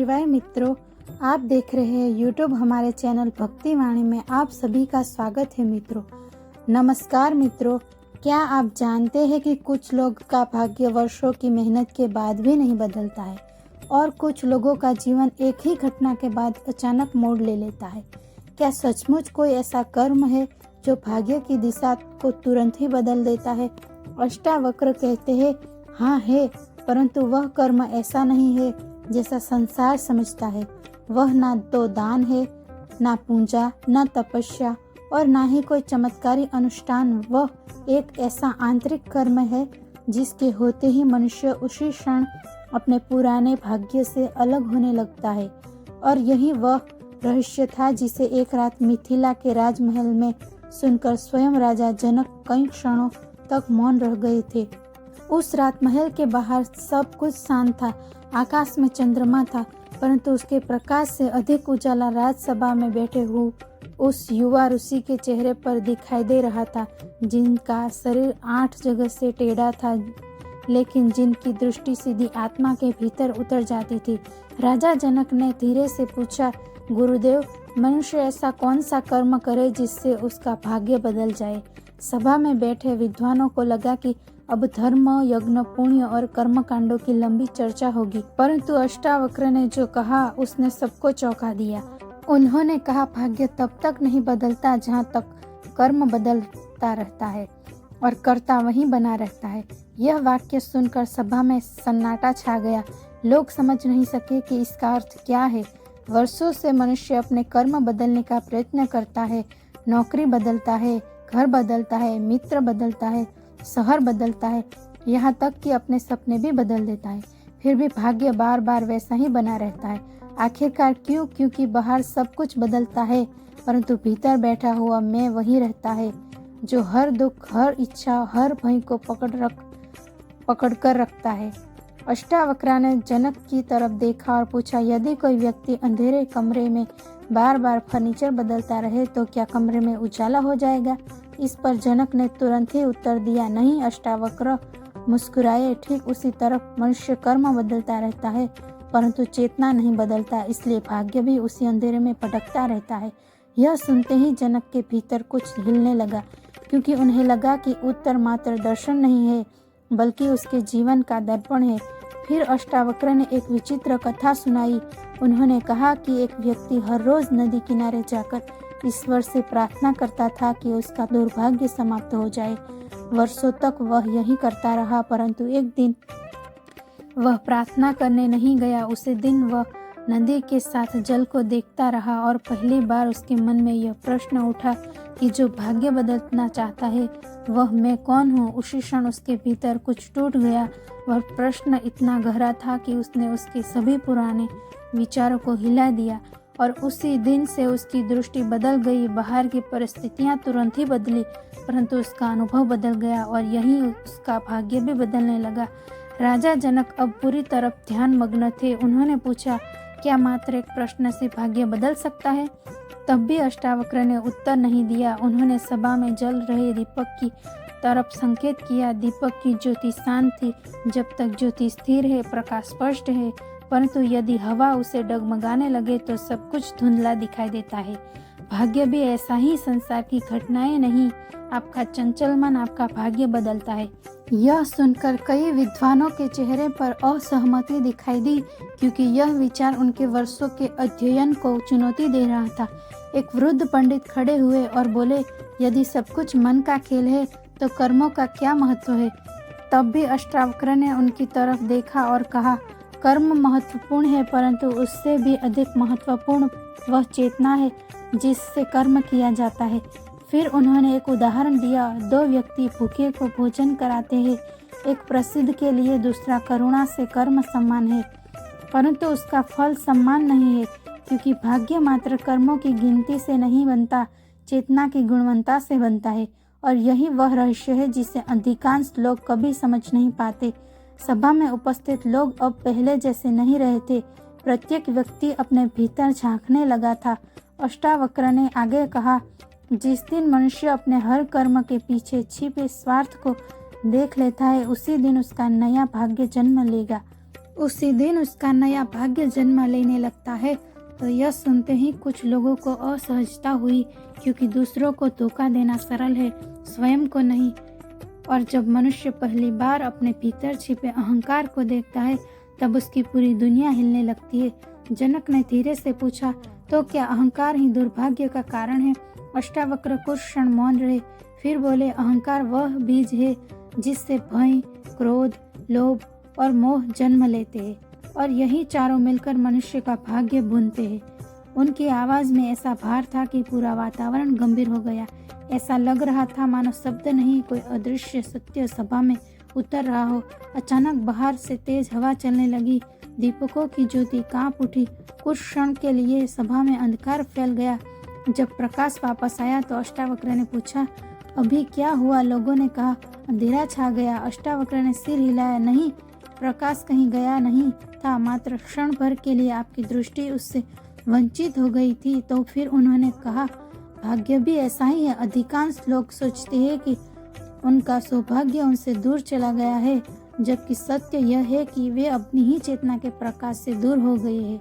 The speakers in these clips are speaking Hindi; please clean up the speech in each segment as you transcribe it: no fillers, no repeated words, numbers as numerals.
शिवाय मित्रों, आप देख रहे हैं यूट्यूब हमारे चैनल भक्ति वाणी में आप सभी का स्वागत है। मित्रों नमस्कार। मित्रों, क्या आप जानते हैं कि कुछ लोग का भाग्य वर्षों की मेहनत के बाद भी नहीं बदलता है और कुछ लोगों का जीवन एक ही घटना के बाद अचानक मोड़ ले लेता है। क्या सचमुच कोई ऐसा कर्म है जो भाग्य की दिशा को तुरंत ही बदल देता है? अष्टावक्र कहते हैं हाँ है, परंतु वह कर्म ऐसा नहीं है जैसा संसार समझता है। वह ना तो दान है, ना पूजा, ना तपस्या और ना ही कोई चमत्कारी अनुष्ठान। वह एक ऐसा आंतरिक कर्म है जिसके होते ही मनुष्य उसी क्षण अपने पुराने भाग्य से अलग होने लगता है। और यही वह रहस्य था जिसे एक रात मिथिला के राजमहल में सुनकर स्वयं राजा जनक कई क्षणों तक मौन रह गए थे। उस रात महल के बाहर सब कुछ शांत था। आकाश में चंद्रमा था, परंतु उसके प्रकाश से अधिक उजाला राजसभा में बैठे हुए उस युवा ऋषि के चेहरे पर दिखाई दे रहा था, जिनका शरीर 8 जगह से टेढ़ा था, लेकिन जिनकी दृष्टि सीधी आत्मा के भीतर उतर जाती थी। राजा जनक ने धीरे से पूछा, गुरुदेव, मनुष्य ऐसा कौन सा कर्म करे जिससे उसका भाग्य बदल जाए? सभा में बैठे विद्वानों को लगा कि अब धर्म, यज्ञ, पुण्य और कर्म कांडों की लंबी चर्चा होगी, परंतु अष्टावक्र ने जो कहा उसने सबको चौंका दिया। उन्होंने कहा, भाग्य तब तक नहीं बदलता जहाँ तक कर्म बदलता रहता है और कर्ता वहीं बना रहता है। यह वाक्य सुनकर सभा में सन्नाटा छा गया। लोग समझ नहीं सके कि इसका अर्थ क्या है। वर्षों से मनुष्य अपने कर्म बदलने का प्रयत्न करता है, नौकरी बदलता है, घर बदलता है, मित्र बदलता है, शहर बदलता है, यहाँ तक कि अपने सपने भी बदल देता है, फिर भी भाग्य बार बार वैसा ही बना रहता है। आखिरकार क्यों? क्योंकि बाहर सब कुछ बदलता है, परंतु भीतर बैठा हुआ मैं वही रहता है, जो हर दुख, हर इच्छा, हर भय को पकड़ कर रखता है। अष्टावक्र ने जनक की तरफ देखा और पूछा, यदि कोई व्यक्ति अंधेरे कमरे में बार बार फर्नीचर बदलता रहे तो क्या कमरे में उजाला हो जाएगा? इस पर जनक ने तुरंत ही उत्तर दिया, नहीं अष्टावक्र। मुस्कुराए, ठीक उसी तरफ मनुष्य कर्म बदलता रहता है, परंतु चेतना नहीं बदलता, इसलिए भाग्य भी उसी अंधेरे में भटकता रहता है। यह सुनते ही जनक के भीतर कुछ हिलने लगा, क्योंकि उन्हें लगा कि उत्तर मात्र दर्शन नहीं है, बल्कि उसके जीवन का दर्पण है। फिर अष्टावक्र ने एक विचित्र कथा सुनाई। उन्होंने कहा कि एक व्यक्ति हर रोज नदी किनारे जाकर ईश्वर से प्रार्थना करता था कि उसका दुर्भाग्य समाप्त हो जाए। वर्षों तक वह यही करता रहा, परंतु एक दिन वह प्रार्थना करने नहीं गया। उसी दिन वह नदी के साथ जल को देखता रहा और पहली बार उसके मन में यह प्रश्न उठा कि जो भाग्य बदलना चाहता है वह मैं कौन हूँ? उसी क्षण उसके भीतर कुछ टूट गया। वह प्रश्न इतना गहरा था कि उसने उसके सभी पुराने विचारों को हिला दिया और उसी दिन से उसकी दृष्टि बदल गई। बाहर की परिस्थितियां तुरंत ही बदली, परंतु उसका अनुभव बदल गया और यही उसका भाग्य भी बदलने लगा। राजा जनक अब पूरी तरह ध्यान मग्न थे। उन्होंने पूछा, क्या मात्र एक प्रश्न से भाग्य बदल सकता है? तब भी अष्टावक्र ने उत्तर नहीं दिया। उन्होंने सभा में जल रहे दीपक की तरफ संकेत किया। दीपक की ज्योति शांत थी। जब तक ज्योति स्थिर है, प्रकाश स्पष्ट है, परंतु यदि हवा उसे डगमगाने लगे तो सब कुछ धुंधला दिखाई देता है। भाग्य भी ऐसा ही, संसार की घटनाएं नहीं, आपका चंचल मन आपका भाग्य बदलता है। यह सुनकर कई विद्वानों के चेहरे पर असहमति दिखाई दी, क्योंकि यह विचार उनके वर्षों के अध्ययन को चुनौती दे रहा था। एक वृद्ध पंडित खड़े हुए और बोले, यदि सब कुछ मन का खेल है तो कर्मों का क्या महत्व है? तब भी अष्टावक्र ने उनकी तरफ देखा और कहा, कर्म महत्वपूर्ण है, परंतु उससे भी अधिक महत्वपूर्ण वह चेतना है जिससे कर्म किया जाता है। फिर उन्होंने एक उदाहरण दिया। 2 व्यक्ति भूखे को भोजन कराते हैं, एक प्रसिद्ध के लिए, दूसरा करुणा से कर्म सम्मान है, परंतु उसका फल सम्मान नहीं है, क्योंकि भाग्य मात्र कर्मों की गिनती से नहीं बनता, चेतना की गुणवत्ता से बनता है। और यही वह रहस्य है जिसे अधिकांश लोग कभी समझ नहीं पाते। सभा में उपस्थित लोग अब पहले जैसे नहीं रहे थे। प्रत्येक व्यक्ति अपने भीतर झांकने लगा था। अष्टावक्र ने आगे कहा, जिस दिन मनुष्य अपने हर कर्म के पीछे छिपे स्वार्थ को देख लेता है, उसी दिन उसका नया भाग्य जन्म लेगा। उसी दिन उसका नया भाग्य जन्म लेने लगता है। तो यह सुनते ही कुछ लोगों को असहजता हुई, क्योंकि दूसरों को धोखा देना सरल है, स्वयं को नहीं। और जब मनुष्य पहली बार अपने भीतर छिपे अहंकार को देखता है, तब उसकी पूरी दुनिया हिलने लगती है। जनक ने धीरे से पूछा, तो क्या अहंकार ही दुर्भाग्य का कारण है? अष्टावक्र कुछ क्षण मौन रहे, फिर बोले, अहंकार वह बीज है जिससे भय, क्रोध, लोभ और मोह जन्म लेते हैं, और यही चारों मिलकर मनुष्य का भाग्य बुनते हैं। उनकी आवाज में ऐसा भार था कि पूरा वातावरण गंभीर हो गया। ऐसा लग रहा था मानो शब्द नहीं, कोई अदृश्य सत्य सभा में उतर रहा हो। अचानक बाहर से तेज हवा चलने लगी, दीपकों की ज्योति कांप उठी। कुछ क्षण के लिए सभा में अंधकार फैल गया। जब प्रकाश वापस आया तो अष्टावक्र ने पूछा, अभी क्या हुआ? लोगों ने कहा, अंधेरा छा गया। अष्टावक्र ने सिर हिलाया, नहीं, प्रकाश कहीं गया नहीं था, मात्र क्षण भर के लिए आपकी दृष्टि उससे वंचित हो गई थी। तो फिर उन्होंने कहा, भाग्य भी ऐसा ही है। अधिकांश लोग सोचते हैं कि उनका सौभाग्य उनसे दूर चला गया है, जबकि सत्य यह है कि वे अपनी ही चेतना के प्रकाश से दूर हो गए हैं।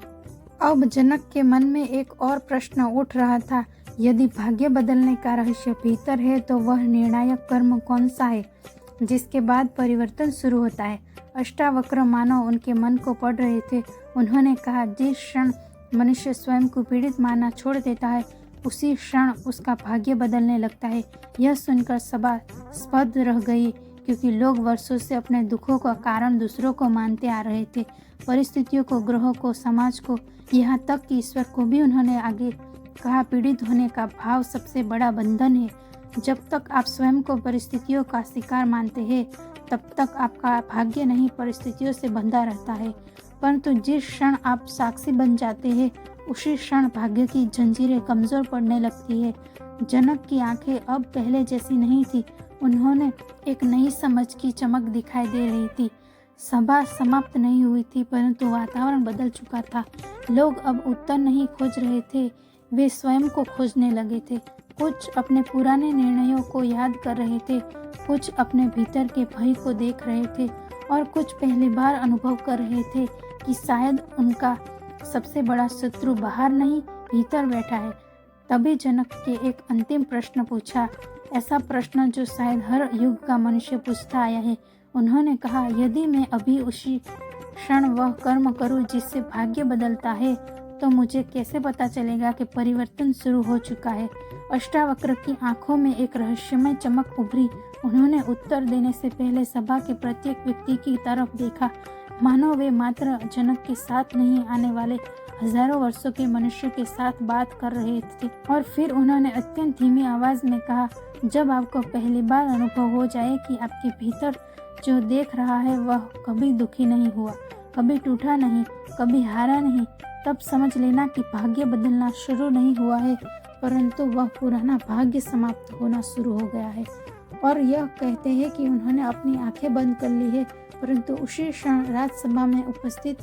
अब जनक के मन में एक और प्रश्न उठ रहा था, यदि भाग्य बदलने का रहस्य भीतर है, तो वह निर्णायक कर्म कौन सा है जिसके बाद परिवर्तन शुरू होता है? अष्टावक्र मानो उनके मन को पढ़ रहे थे। उन्होंने कहा, जिस क्षण मनुष्य स्वयं को पीड़ित मानना छोड़ देता है, उसी क्षण उसका भाग्य बदलने लगता है। यह सुनकर सभा स्तब्ध रह गई, क्योंकि लोग वर्षों से अपने दुखों का कारण दूसरों को मानते आ रहे थे, परिस्थितियों को, ग्रहों को, समाज को, यहाँ तक कि ईश्वर को भी। उन्होंने आगे कहा, पीड़ित होने का भाव सबसे बड़ा बंधन है। जब तक आप स्वयं को परिस्थितियों का शिकार मानते हैं, तब तक आपका भाग्य नहीं, परिस्थितियों से बंधा रहता है। परंतु जिस क्षण आप साक्षी बन जाते हैं, उसी क्षण भाग्य की जंजीरें कमजोर पड़ने लगती है। जनक की आंखें अब पहले जैसी नहीं थी, उन्होंने एक नई समझ की चमक दिखाई दे रही थी। सभा समाप्त नहीं हुई थी, परंतु वातावरण बदल चुका था। लोग अब उत्तर नहीं खोज रहे थे, वे स्वयं को खोजने लगे थे। कुछ अपने पुराने निर्णयों को याद कर रहे थे, कुछ अपने भीतर के भय को देख रहे थे, और कुछ पहली बार अनुभव कर रहे थे कि शायद उनका सबसे बड़ा शत्रु बाहर नहीं, भीतर बैठा है। तभी जनक के एक अंतिम प्रश्न पूछा, ऐसा प्रश्न जो शायद हर युग का मनुष्य पूछता आया है। उन्होंने कहा, यदि मैं अभी उसी क्षण वह कर्म करूं जिससे भाग्य बदलता है, तो मुझे कैसे पता चलेगा कि परिवर्तन शुरू हो चुका है? अष्टावक्र की आंखों में एक रहस्यमय चमक उभरी। उन्होंने उत्तर देने से पहले सभा के प्रत्येक व्यक्ति की तरफ देखा, मानो वे मात्र जनक के साथ नहीं, आने वाले हजारों वर्षों के मनुष्य के साथ बात कर रहे थे। और फिर उन्होंने अत्यंत धीमी आवाज में कहा, जब आपको पहली बार अनुभव हो जाए कि आपके भीतर जो देख रहा है वह कभी दुखी नहीं हुआ, कभी टूटा नहीं, कभी हारा नहीं, तब समझ लेना कि भाग्य बदलना शुरू नहीं हुआ है, परंतु वह पुराना भाग्य समाप्त होना शुरू हो गया है। और यह कहते हैं कि उन्होंने अपनी आंखें बंद कर ली है, परंतु उसी क्षण राज्यसभा में उपस्थित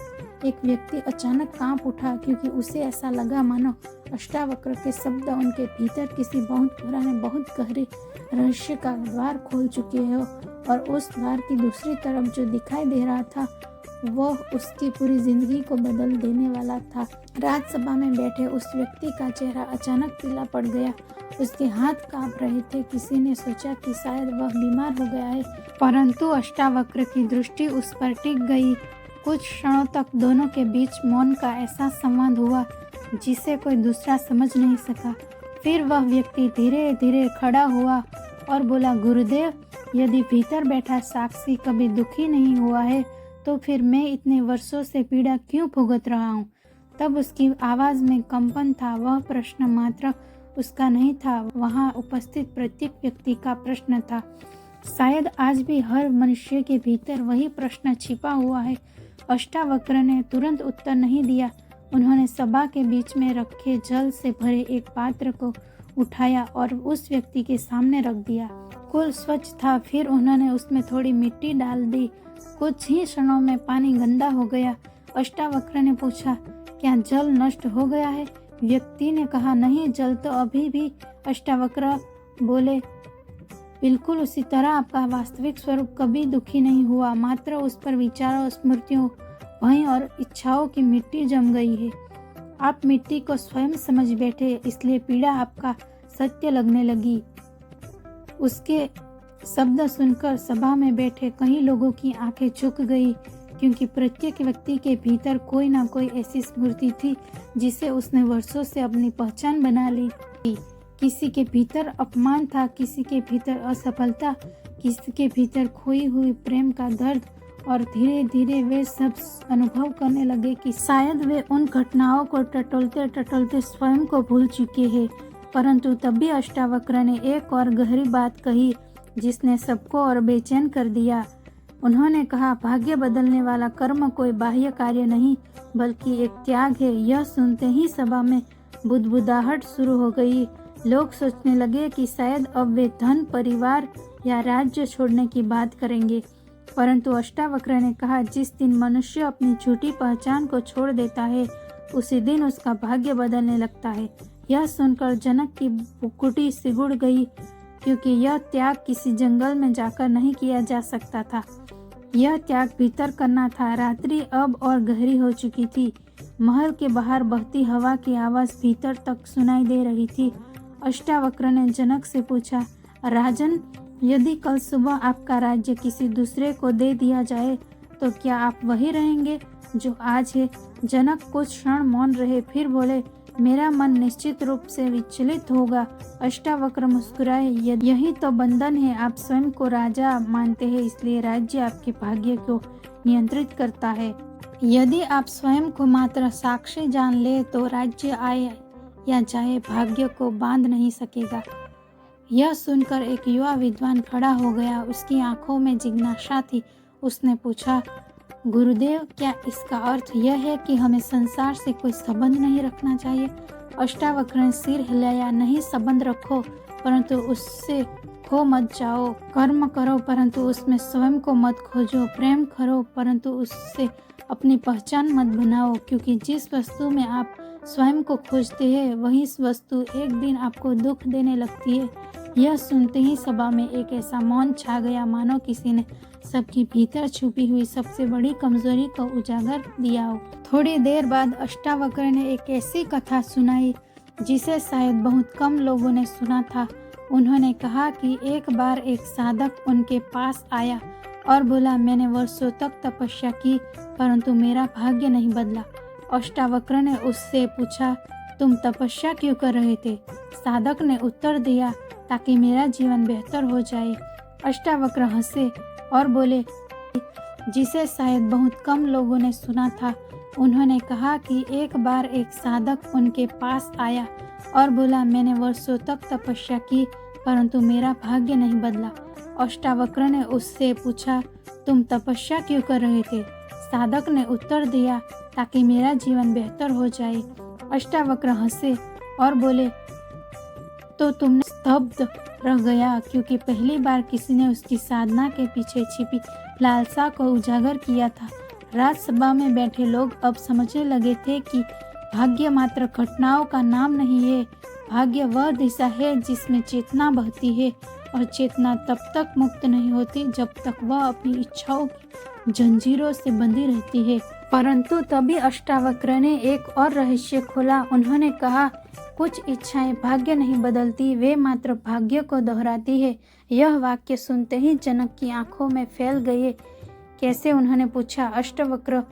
एक व्यक्ति अचानक कांप उठा, क्योंकि उसे ऐसा लगा मानो अष्टावक्र के शब्द उनके भीतर किसी बहुत पुराने, बहुत गहरे रहस्य का द्वार खोल चुके हो, और उस द्वार की दूसरी तरफ जो दिखाई दे रहा था वह उसकी पूरी जिंदगी को बदल देने वाला था। राज्यसभा में बैठे उस व्यक्ति का चेहरा अचानक पीला पड़ गया, उसके हाथ कांप रहे थे। किसी ने सोचा कि शायद वह बीमार हो गया है, परंतु अष्टावक्र की दृष्टि उस पर टिक गई। कुछ क्षणों तक दोनों के बीच मौन का ऐसा संवाद हुआ जिसे कोई दूसरा समझ नहीं सका। फिर वह व्यक्ति धीरे धीरे खड़ा हुआ और बोला, गुरुदेव, यदि भीतर बैठा साक्षी कभी दुखी नहीं हुआ है, तो फिर मैं इतने वर्षों से पीड़ा क्यों भुगत रहा हूँ? तब उसकी आवाज में कंपन था। वह प्रश्न मात्र उसका नहीं था, वहाँ उपस्थित प्रत्येक व्यक्ति का प्रश्न था। शायद आज भी हर मनुष्य के भीतर वही प्रश्न छिपा हुआ है। अष्टावक्र ने तुरंत उत्तर नहीं दिया। उन्होंने सभा के बीच में रखे जल से भरे एक पात्र को उठाया और उस व्यक्ति के सामने रख दिया। कुल स्वच्छ था। फिर उन्होंने उसमें थोड़ी मिट्टी डाल दी। कुछ ही क्षणों में पानी गंदा हो गया। अष्टावक्र ने पूछा, क्या जल नष्ट हो गया है? व्यक्ति ने कहा, नहीं, जल तो अभी भी। अष्टावक्र बोले, बिल्कुल उसी तरह आपका वास्तविक स्वरूप कभी दुखी नहीं हुआ, मात्र उस पर विचारों, स्मृतियों भय और इच्छाओं की मिट्टी जम गई है। आप मिट्टी को स्वयं समझ बैठे, इसलिए पीड़ा आपका सत्य लगने लगी। उसके शब्द सुनकर सभा में बैठे कई लोगों की आंखें झुक गई, क्योंकि प्रत्येक व्यक्ति के भीतर कोई ना कोई ऐसी स्मृति थी जिसे उसने वर्षों से अपनी पहचान बना ली थी। किसी के भीतर अपमान था, किसी के भीतर असफलता, किसी के भीतर खोई हुई प्रेम का दर्द, और धीरे धीरे वे सब अनुभव करने लगे कि शायद वे उन घटनाओं को टटोलते टटोलते स्वयं को भूल चुके हैं। परंतु तभी अष्टावक्र ने एक और गहरी बात कही जिसने सबको और बेचैन कर दिया। उन्होंने कहा, भाग्य बदलने वाला कर्म कोई बाह्य कार्य नहीं बल्कि एक त्याग है। यह सुनते ही सभा में बुदबुदाहट शुरू हो गई। लोग सोचने लगे कि शायद अब वे धन, परिवार या राज्य छोड़ने की बात करेंगे। परंतु अष्टावक्र ने कहा, जिस दिन मनुष्य अपनी झूठी पहचान को छोड़ देता है उसी दिन उसका भाग्य बदलने लगता है। यह सुनकर जनक की बुकुटी सिकुड़ गई, क्योंकि यह त्याग किसी जंगल में जाकर नहीं किया जा सकता था। यह त्याग भीतर करना था। रात्रि अब और गहरी हो चुकी थी। महल के बाहर बहती हवा की आवाज़ भीतर तक सुनाई दे रही थी। अष्टावक्र ने जनक से पूछा, राजन, यदि कल सुबह आपका राज्य किसी दूसरे को दे दिया जाए तो क्या आप वही रहेंगे जो आज है? जनक कुछ क्षण मौन रहे, फिर बोले, मेरा मन निश्चित रूप से विचलित होगा। अष्टावक्र मुस्कुराए, यही तो बंधन है। आप स्वयं को राजा मानते हैं, इसलिए राज्य आपके भाग्य को नियंत्रित करता है। यदि आप स्वयं को मात्र साक्षी जान ले तो राज्य आए या जाए भाग्य को बांध नहीं सकेगा। यह सुनकर एक युवा विद्वान खड़ा हो गया। उसकी आंखों में जिज्ञासा थी। उसने पूछा, गुरुदेव, क्या इसका अर्थ यह है कि हमें संसार से कोई संबंध नहीं रखना चाहिए? अष्टावक्र ने सिर हिलाया, नहीं, संबंध रखो, परंतु उससे खो मत जाओ। कर्म करो परंतु उसमें स्वयं को मत खोजो। प्रेम करो परंतु उससे अपनी पहचान मत बनाओ, क्योंकि जिस वस्तु में आप स्वयं को खोजते हैं वही वस्तु एक दिन आपको दुख देने लगती है। यह सुनते ही सभा में एक ऐसा मौन छा गया मानो किसी ने सबकी भीतर छुपी हुई सबसे बड़ी कमजोरी को उजागर दिया हो। थोड़ी देर बाद अष्टावक्र ने एक ऐसी कथा सुनाई जिसे शायद बहुत कम लोगों ने सुना था। उन्होंने कहा कि एक बार एक साधक उनके पास आया और बोला, मैंने वर्षों तक तपस्या की परंतु मेरा भाग्य नहीं बदला। अष्टावक्र ने उससे पूछा, तुम तपस्या क्यों कर रहे थे? साधक ने उत्तर दिया, ताकि मेरा जीवन बेहतर हो जाए। अष्टावक्र हंसे और बोले, जिसे शायद बहुत कम लोगों ने सुना था। उन्होंने कहा कि एक बार एक साधक उनके पास आया और बोला, मैंने वर्षों तक तपस्या की परंतु मेरा भाग्य नहीं बदला। अष्टावक्र ने उससे पूछा, तुम तपस्या क्यों कर रहे थे? साधक ने उत्तर दिया, ताकि मेरा जीवन बेहतर हो जाए। अष्टावक्र हंसे और बोले, तो तुमने स्तब्ध रह गया, क्योंकि पहली बार किसी ने उसकी साधना के पीछे छिपी लालसा को उजागर किया था। राजसभा में बैठे लोग अब समझने लगे थे कि भाग्य मात्र घटनाओं का नाम नहीं है। भाग्य वह दिशा है जिसमें चेतना बहती है, और चेतना तब तक मुक्त नहीं होती जब तक वह अपनी इच्छाओं की जंजीरों से बंधी रहती है। परंतु तभी अष्टावक्र ने एक और रहस्य खोला। उन्होंने कहा, कुछ इच्छाएं भाग्य नहीं बदलती, वे मात्र भाग्य को दोहराती है। यह वाक्य सुनते ही जनक की आंखों में फैल गए। कैसे? उन्होंने पूछा। अष्टावक्र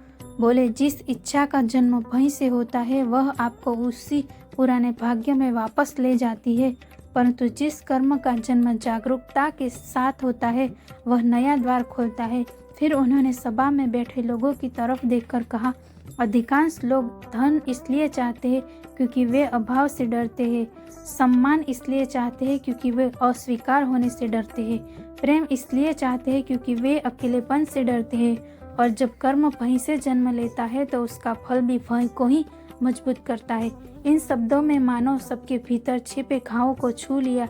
बोले, जिस इच्छा का जन्म भय से होता है वह आपको उसी पुराने भाग्य में वापस ले जाती है, परंतु जिस कर्म का जन्म जागरूकता के साथ होता है वह नया द्वार खोलता है। फिर उन्होंने सभा में बैठे लोगों की तरफ देखकर कहा, अधिकांश लोग धन इसलिए चाहते हैं क्योंकि वे अभाव से डरते हैं, सम्मान इसलिए चाहते हैं क्योंकि वे अस्वीकार होने से डरते हैं, प्रेम इसलिए चाहते हैं क्योंकि वे अकेलेपन से डरते हैं, और जब कर्म भय से जन्म लेता है तो उसका फल भी भय को ही मजबूत करता है। इन शब्दों में मानो सबके भीतर छिपे घावों को छू लिया।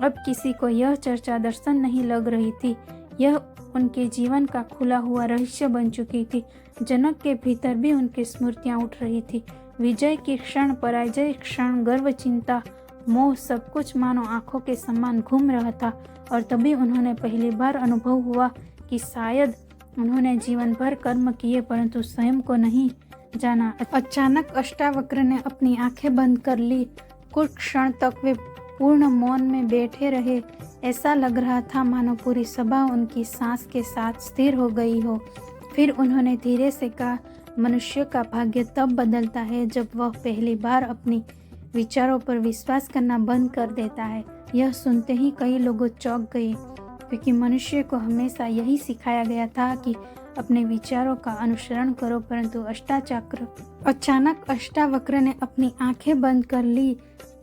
अब किसी को यह चर्चा दर्शन नहीं लग रही थी, यह उनके जीवन का खुला हुआ रहस्य बन चुकी थी। जनक के भीतर भी उनकी स्मृतियां उठ रही थी। विजय की क्षण, पराजय क्षण, गर्व, चिंता, मोह, सब कुछ मानो आंखों के समान घूम रहा था। और तभी उन्होंने पहली बार अनुभव हुआ कि शायद उन्होंने जीवन भर कर्म किए परंतु स्वयं को नहीं जाना। अचानक अष्टावक्र ने अपनी आंखें बंद कर ली। कुछ क्षण तक वे पूर्ण मौन में बैठे रहे। ऐसा लग रहा था मानो पूरी सभा उनकी सांस के साथ स्थिर हो गई हो। फिर उन्होंने धीरे से कहा, मनुष्य का भाग्य तब बदलता है जब वह पहली बार अपनी विचारों पर विश्वास करना बंद कर देता है। यह सुनते ही कई लोग चौंक गए, क्योंकि मनुष्य को हमेशा यही सिखाया गया था कि अपने विचारों का अनुसरण करो, परंतु अचानक अष्टावक्र ने अपनी आंखें बंद कर ली।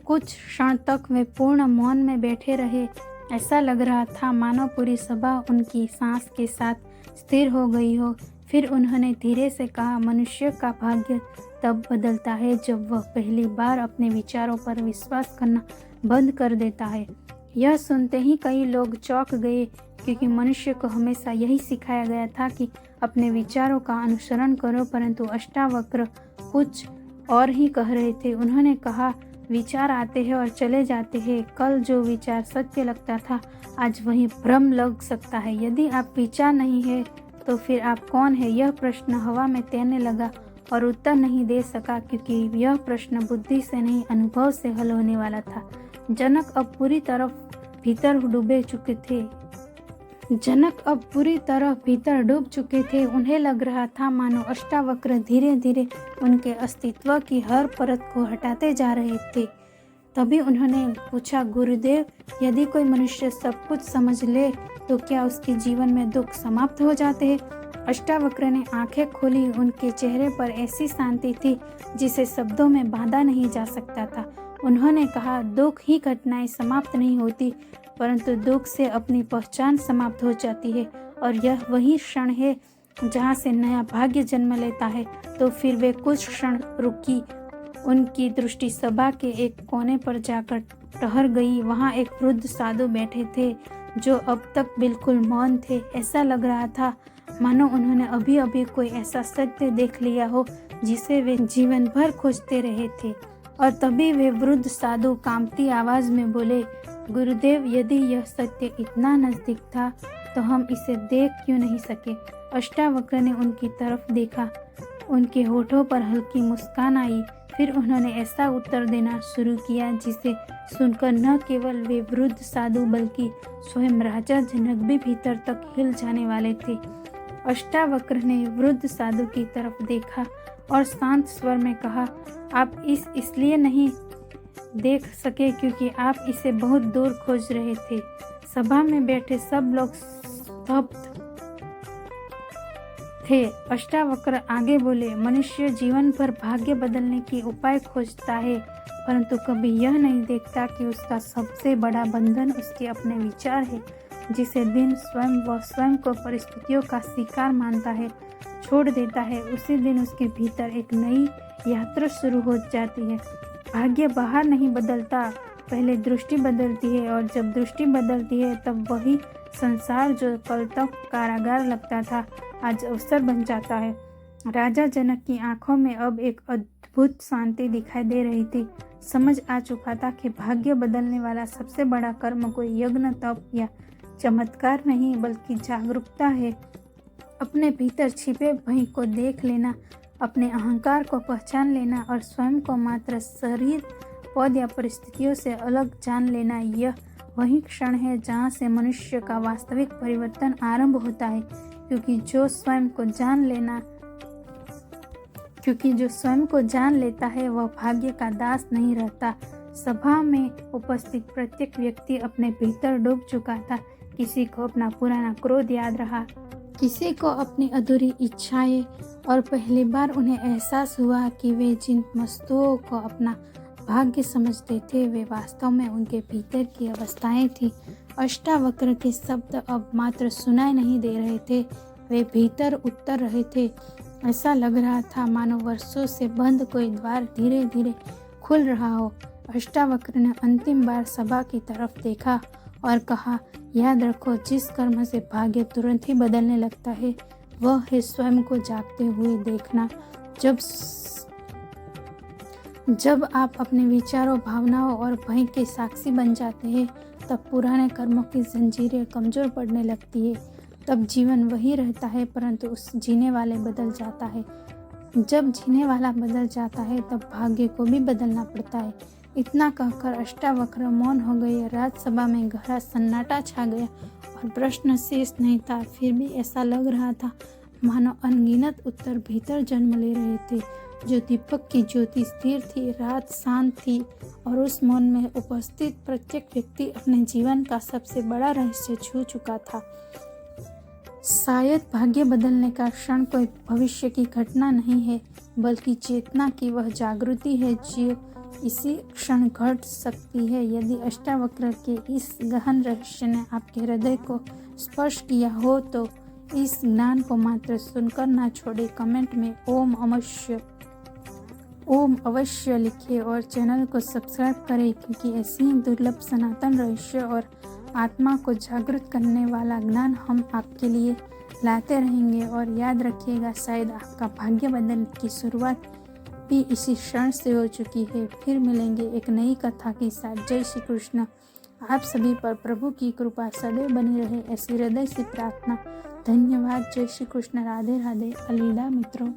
कुछ क्षण तक वे पूर्ण मौन में बैठे रहे। ऐसा लग रहा था मानो पूरी सभा उनकी सांस के साथ स्थिर हो गई हो। फिर उन्होंने धीरे से कहा, मनुष्य का भाग्य तब बदलता है जब वह पहली बार अपने विचारों पर विश्वास करना बंद कर देता है। यह सुनते ही कई लोग चौंक गए, क्योंकि मनुष्य को हमेशा यही सिखाया गया था कि अपने विचारों का अनुसरण करो, परंतु अष्टावक्र कुछ और ही कह रहे थे। उन्होंने कहा, विचार आते हैं और चले जाते हैं। कल जो विचार सत्य लगता था आज वही भ्रम लग सकता है। यदि आप विचार नहीं है तो फिर आप कौन है? यह प्रश्न हवा में तैरने लगा और उत्तर नहीं दे सका, क्योंकि यह प्रश्न बुद्धि से नहीं अनुभव से हल होने वाला था। जनक अब पूरी तरह भीतर डूब चुके थे। उन्हें लग रहा था मानो अष्टावक्र धीरे धीरे उनके अस्तित्व की हर परत को हटाते जा रहे थे। तभी उन्होंने पूछा, गुरुदेव, यदि कोई मनुष्य सब कुछ समझ ले तो क्या उसके जीवन में दुख समाप्त हो जाते हैं? अष्टावक्र ने आंखें खोली। उनके चेहरे पर ऐसी शांति थी जिसे शब्दों में बांधा नहीं जा सकता था। उन्होंने कहा, दुख ही घटनाएं समाप्त नहीं होती, परंतु दुख से अपनी पहचान समाप्त हो जाती है, और यह वही क्षण है जहाँ से नया भाग्य जन्म लेता है। तो फिर वे कुछ क्षण रुकी। उनकी दृष्टि सभा के एक कोने पर जाकर ठहर गई। वहाँ एक वृद्ध साधु बैठे थे जो अब तक बिल्कुल मौन थे। ऐसा लग रहा था मानो उन्होंने अभी अभी कोई ऐसा सत्य देख लिया हो जिसे वे जीवन भर खोजते रहे थे। और तभी वे वृद्ध साधु कांपती आवाज में बोले, गुरुदेव, यदि यह सत्य इतना नजदीक था तो हम इसे देख क्यों नहीं सके? अष्टावक्र ने उनकी तरफ देखा। उनके होठों पर हल्की मुस्कान आई। फिर उन्होंने ऐसा उत्तर देना शुरू किया जिसे सुनकर न केवल वे वृद्ध साधु बल्कि स्वयं राजा जनक भी भीतर तक हिल जाने वाले थे। अष्टावक्र ने वृद्ध साधु की तरफ देखा और शांत स्वर में कहा, आप इसलिए नहीं देख सके क्योंकि आप इसे बहुत दूर खोज रहे थे। सभा में बैठे सब लोग स्तब्ध थे। अष्टावक्र आगे बोले, मनुष्य जीवन भर भाग्य बदलने की उपाय खोजता है, परंतु कभी यह नहीं देखता कि उसका सबसे बड़ा बंधन उसके अपने विचार है। जिसे दिन वह स्वयं को परिस्थितियों का शिकार मानता है, छोड़ देता है, उसी दिन उसके भीतर एक नई यात्रा शुरू हो जाती है। भाग्य बाहर नहीं बदलता, पहले दृष्टि बदलती है, और जब दृष्टि बदलती है तब वही संसार जो कल तक कारागार लगता था आज अवसर बन जाता है। राजा जनक की आंखों में अब एक अद्भुत शांति दिखाई दे रही थी। समझ आ चुका था कि भाग्य बदलने वाला सबसे बड़ा कर्म कोई यज्ञ, तप या चमत्कार नहीं बल्कि जागरूकता है। अपने भीतर छिपे भय को देख लेना, अपने अहंकार को पहचान लेना और स्वयं को मात्र शरीर, पद या परिस्थितियों से अलग जान लेना, यह वही क्षण है जहाँ से मनुष्य का वास्तविक परिवर्तन आरंभ होता है। क्योंकि जो स्वयं को जान लेता है वह भाग्य का दास नहीं रहता। सभा में उपस्थित प्रत्येक व्यक्ति अपने भीतर डूब चुका था। किसी को अपना पुराना क्रोध याद रहा, किसी को अपनी अधूरी इच्छाएं, और पहली बार उन्हें एहसास हुआ कि वे जिन वस्तुओं को अपना भाग्य समझते थे वे वास्तव में उनके भीतर की अवस्थाएं थी। अष्टावक्र के शब्द अब मात्र सुनाई नहीं दे रहे थे, वे भीतर उतर रहे थे। ऐसा लग रहा था मानो वर्षों से बंद कोई द्वार धीरे धीरे खुल रहा हो। अष्टावक्र ने अंतिम बार सभा की तरफ देखा और कहा, याद रखो, जिस कर्म से भाग्य तुरंत ही बदलने लगता है वह है स्वयं को जागते हुए देखना। जब आप अपने विचारों, भावनाओं और भय के साक्षी बन जाते हैं तब पुराने कर्मों की जंजीरें कमजोर पड़ने लगती है। तब जीवन वही रहता है, परंतु उस जीने वाले बदल जाता है। जब जीने वाला बदल जाता है तब भाग्य को भी बदलना पड़ता है। इतना कहकर अष्टावक्र मौन हो गए। राजसभा में गहरा सन्नाटा छा गया और प्रश्न शेष नहीं था। फिर भी ऐसा लग रहा था मानो अनगिनत उत्तर भीतर जन्म ले रहे थे। जो दीपक की ज्योति स्थिर थी, रात शांत थी और उस मौन में उपस्थित प्रत्येक व्यक्ति अपने जीवन का सबसे बड़ा रहस्य छू चुका था। शायद भाग्य बदलने का क्षण कोई भविष्य की घटना नहीं है, बल्कि चेतना की वह जागृति है जो इसी क्षण घट सकती है। यदि अष्टावक्र के इस गहन रहस्य ने आपके हृदय को स्पर्श किया हो तो इस ज्ञान को मात्र सुनकर ना छोड़े। कमेंट में ओम अवश्य लिखें और चैनल को सब्सक्राइब करें, क्योंकि ऐसी ही दुर्लभ सनातन रहस्य और आत्मा को जागृत करने वाला ज्ञान हम आपके लिए लाते रहेंगे। और याद रखिएगा, शायद आपका भाग्य बदलने की शुरुआत भी इसी क्षण से हो चुकी है। फिर मिलेंगे एक नई कथा के साथ। जय श्री कृष्ण। आप सभी पर प्रभु की कृपा सदैव बनी रहे, ऐसी हृदय से प्रार्थना। धन्यवाद। जय श्री कृष्ण। राधे राधे। अलविदा मित्रों।